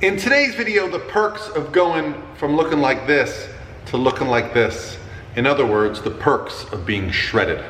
In today's video, the perks of going from looking like this to looking like this. In other words, the perks of being shredded.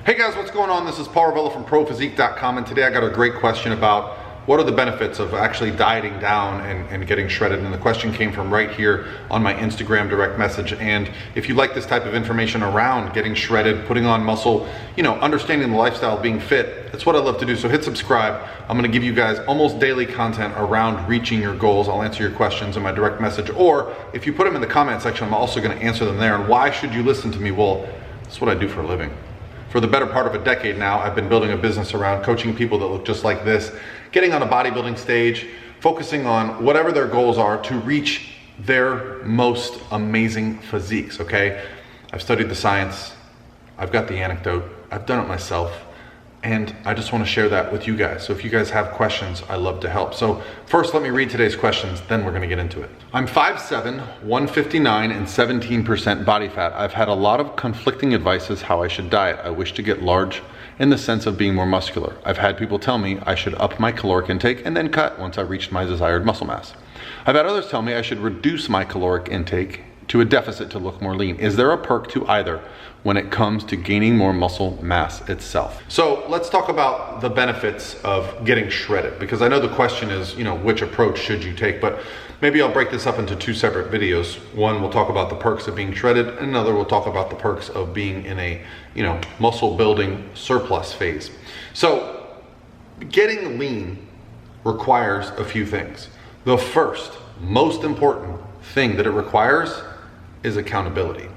Hey guys, what's going on? This is Paul Ravella from ProPhysique.com, and today I got a great question about what are the benefits of actually dieting down and getting shredded. And the question came from right here on my Instagram direct message. And if you like this type of information around getting shredded, putting on muscle, you know, understanding the lifestyle of being fit, that's what I love to do. So hit subscribe. I'm gonna give you guys almost daily content around reaching your goals. I'll answer your questions in my direct message, or if you put them in the comment section, I'm also gonna answer them there. And why should you listen to me? Well, that's what I do for a living. For the better part of a decade now, I've been building a business around coaching people that look just like this, getting on a bodybuilding stage, focusing on whatever their goals are to reach their most amazing physiques, okay? I've studied the science, I've got the anecdote, I've done it myself, and I just want to share that with you guys. So if you guys have questions, I love to help. So first, let me read today's questions, then we're gonna get into it. I'm 5'7", 159, and 17% body fat. I've had a lot of conflicting advice as how I should diet. I wish to get large in the sense of being more muscular. I've had people tell me I should up my caloric intake and then cut once I reached my desired muscle mass. I've had others tell me I should reduce my caloric intake to a deficit to look more lean. Is there a perk to either when it comes to gaining more muscle mass itself? So let's talk about the benefits of getting shredded, because I know the question is, you know, which approach should you take, but maybe I'll break this up into two separate videos. One, we'll talk about the perks of being shredded, and another, we'll talk about the perks of being in a, you know, muscle building surplus phase. So getting lean requires a few things. The first, most important thing that it requires is accountability.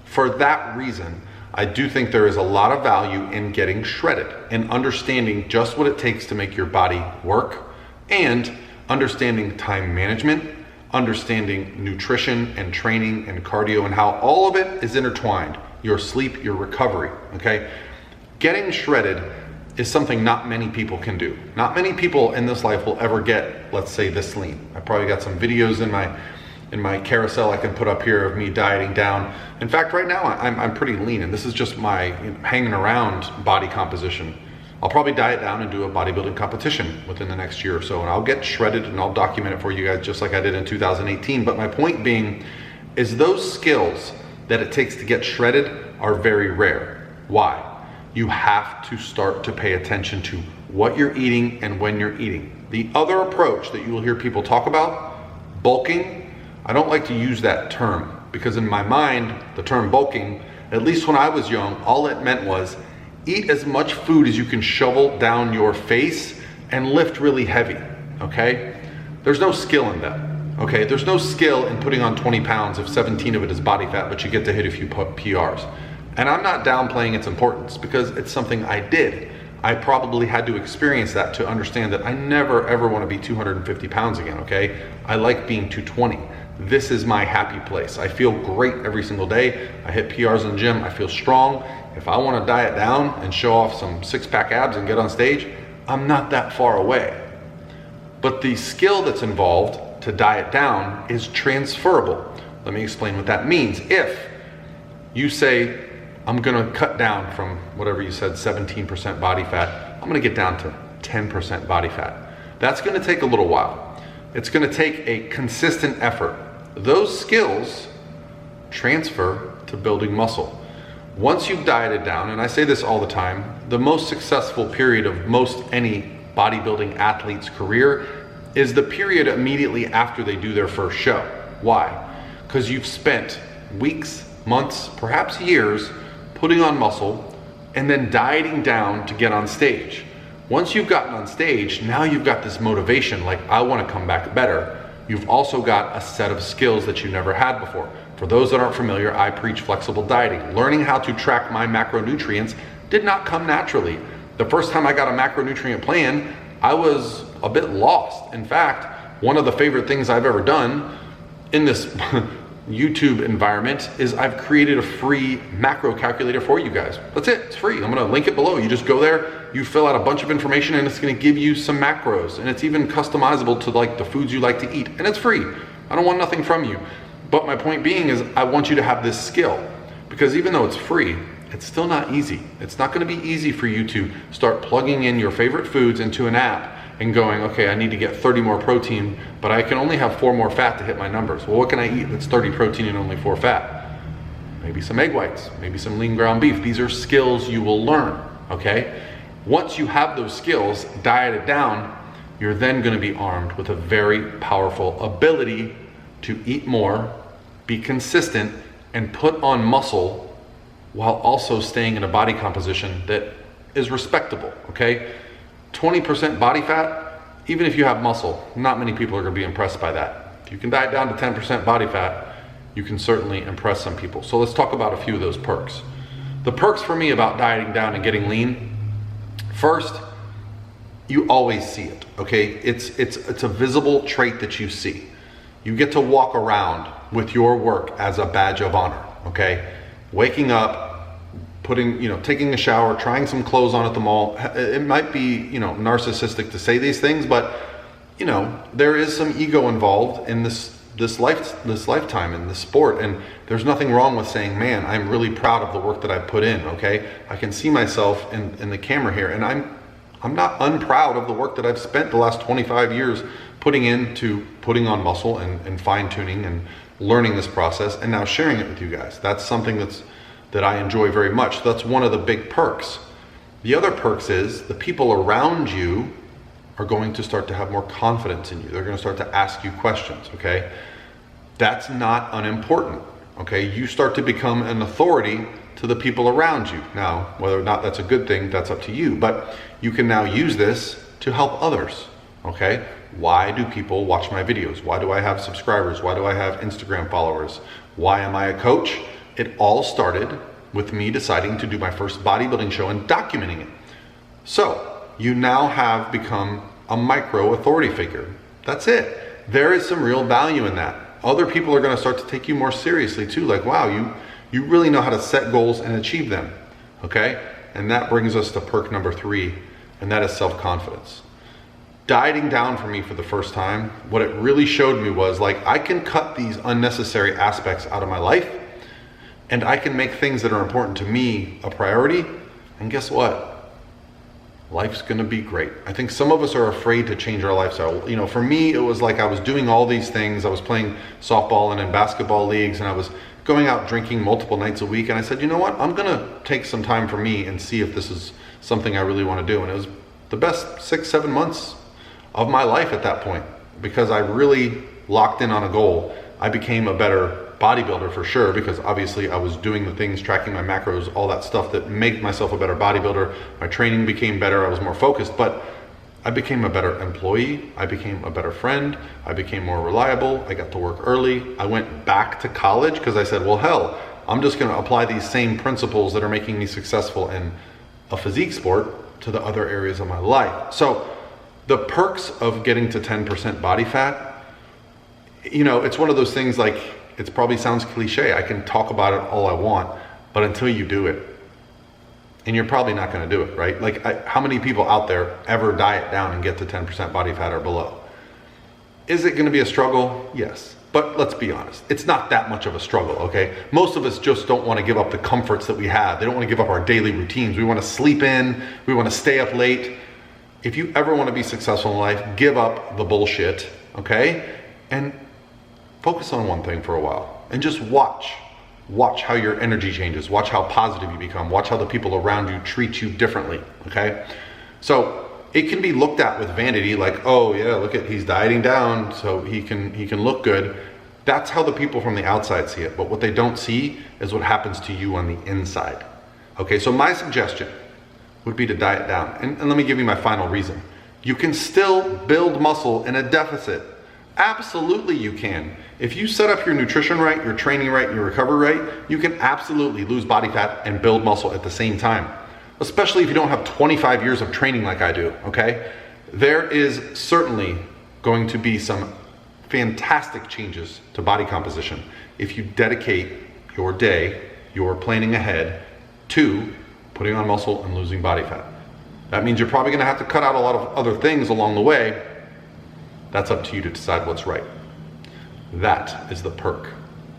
For that reason, I do think there is a lot of value in getting shredded and understanding just what it takes to make your body work, and understanding time management, understanding nutrition and training and cardio and how all of it is intertwined. Your sleep, your recovery, okay? Getting shredded is something not many people can do. Not many people in this life will ever get, let's say, this lean. I probably got some videos in my carousel I can put up here of me dieting down. In fact, right now I'm pretty lean, and this is just my hanging around body composition. I'll probably diet down and do a bodybuilding competition within the next year or so, and I'll get shredded and I'll document it for you guys just like I did in 2018. But my point being is those skills that it takes to get shredded are very rare. Why? You have to start to pay attention to what you're eating and when you're eating. The other approach that you will hear people talk about, bulking, I don't like to use that term, because in my mind, the term bulking, at least when I was young, all it meant was eat as much food as you can shovel down your face and lift really heavy, okay? There's no skill in that, okay? There's no skill in putting on 20 pounds if 17 of it is body fat, but you get to hit a few PRs. And I'm not downplaying its importance, because it's something I did. I probably had to experience that to understand that I never ever want to be 250 pounds again, okay? I like being 220. This is my happy place. I feel great every single day. I hit PRs in the gym, I feel strong. If I want to diet down and show off some six-pack abs and get on stage, I'm not that far away. But the skill that's involved to diet down is transferable. Let me explain what that means. If you say, I'm gonna cut down from whatever you said, 17% body fat, I'm gonna get down to 10% body fat. That's gonna take a little while. It's gonna take a consistent effort. Those skills transfer to building muscle. Once you've dieted down, and I say this all the time, the most successful period of most any bodybuilding athlete's career is the period immediately after they do their first show. Why? Because you've spent weeks, months, perhaps years putting on muscle and then dieting down to get on stage. Once you've gotten on stage, now you've got this motivation, like I want to come back better. You've also got a set of skills that you never had before. For those that aren't familiar, I preach flexible dieting. Learning how to track my macronutrients did not come naturally. The first time I got a macronutrient plan, I was a bit lost. In fact, one of the favorite things I've ever done in this YouTube environment is I've created a free macro calculator for you guys. That's it, it's free. I'm gonna link it below. You just go there, you fill out a bunch of information, and it's gonna give you some macros, and it's even customizable to like the foods you like to eat, and it's free. I don't want nothing from you. But my point being is I want you to have this skill, because even though it's free, it's still not easy. It's not gonna be easy for you to start plugging in your favorite foods into an app and going, okay, I need to get 30 more protein, but I can only have 4 more fat to hit my numbers. Well, what can I eat that's 30 protein and only 4 fat? Maybe some egg whites, maybe some lean ground beef. These are skills you will learn, okay? Once you have those skills dieted down, you're then gonna be armed with a very powerful ability to eat more, be consistent, and put on muscle while also staying in a body composition that is respectable, okay? 20% body fat, even if you have muscle, not many people are gonna be impressed by that. If you can diet down to 10% body fat, you can certainly impress some people. So let's talk about a few of those perks. The perks for me about dieting down and getting lean, first, you always see it, okay? It's a visible trait that you see. You get to walk around with your work as a badge of honor, okay? Waking up, taking a shower, trying some clothes on at the mall. It might be, narcissistic to say these things, but there is some ego involved in this lifetime in this sport, and there's nothing wrong with saying, man, I'm really proud of the work that I put in, okay? I can see myself in the camera here, and I'm not unproud of the work that I've spent the last 25 years putting on muscle and fine-tuning and learning this process, and now sharing it with you guys. That's something that I enjoy very much. That's one of the big perks. The other perks is the people around you are going to start to have more confidence in you. They're going to start to ask you questions, okay? That's not unimportant, okay? You start to become an authority to the people around you. Now, whether or not that's a good thing, that's up to you, but you can now use this to help others, okay? Why do people watch my videos? Why do I have subscribers? Why do I have Instagram followers? Why am I a coach? It all started with me deciding to do my first bodybuilding show and documenting it. So you now have become a micro authority figure. That's it. There is some real value in that. Other people are going to start to take you more seriously too. Like, wow, you really know how to set goals and achieve them. Okay? And that brings us to perk number 3, and that is self-confidence. Dieting down for me for the first time, what it really showed me was, like, I can cut these unnecessary aspects out of my life, and I can make things that are important to me a priority. And guess what? Life's gonna be great. I think some of us are afraid to change our lifestyle. For me, it was like I was doing all these things. I was playing softball and in basketball leagues, and I was going out drinking multiple nights a week. And I said, you know what? I'm gonna take some time for me and see if this is something I really wanna do. And it was the best 6-7 months of my life at that point, because I really locked in on a goal. I became a better bodybuilder for sure, because obviously I was doing the things, tracking my macros, all that stuff that made myself a better bodybuilder. My training became better, I was more focused, but I became a better employee, I became a better friend, I became more reliable, I got to work early. I went back to college because I said, well, hell, I'm just gonna apply these same principles that are making me successful in a physique sport to the other areas of my life. So the perks of getting to 10% body fat, it's one of those things, like, it probably sounds cliche. I can talk about it all I want, but until you do it, and you're probably not gonna do it, right? Like, how many people out there ever diet down and get to 10% body fat or below? Is it gonna be a struggle? Yes. But let's be honest, it's not that much of a struggle, okay? Most of us just don't wanna give up the comforts that we have. They don't wanna give up our daily routines. We wanna sleep in, we wanna stay up late. If you ever wanna be successful in life, give up the bullshit, okay? And focus on one thing for a while and just watch how your energy changes, watch how positive you become, watch how the people around you treat you differently, okay? So it can be looked at with vanity, like, oh yeah, look at, he's dieting down so he can look good. That's how the people from the outside see it, but what they don't see is what happens to you on the inside. Okay, so my suggestion would be to diet down. And let me give you my final reason. You can still build muscle in a deficit. Absolutely you can. If you set up your nutrition right, your training right, your recovery right, you can absolutely lose body fat and build muscle at the same time. Especially if you don't have 25 years of training like I do, okay? There is certainly going to be some fantastic changes to body composition if you dedicate your day, your planning ahead, to putting on muscle and losing body fat. That means you're probably gonna have to cut out a lot of other things along the way. That's up to you to decide what's right. That is the perk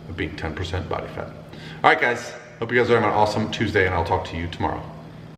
of being 10% body fat. All right, guys, hope you guys are having an awesome Tuesday, and I'll talk to you tomorrow.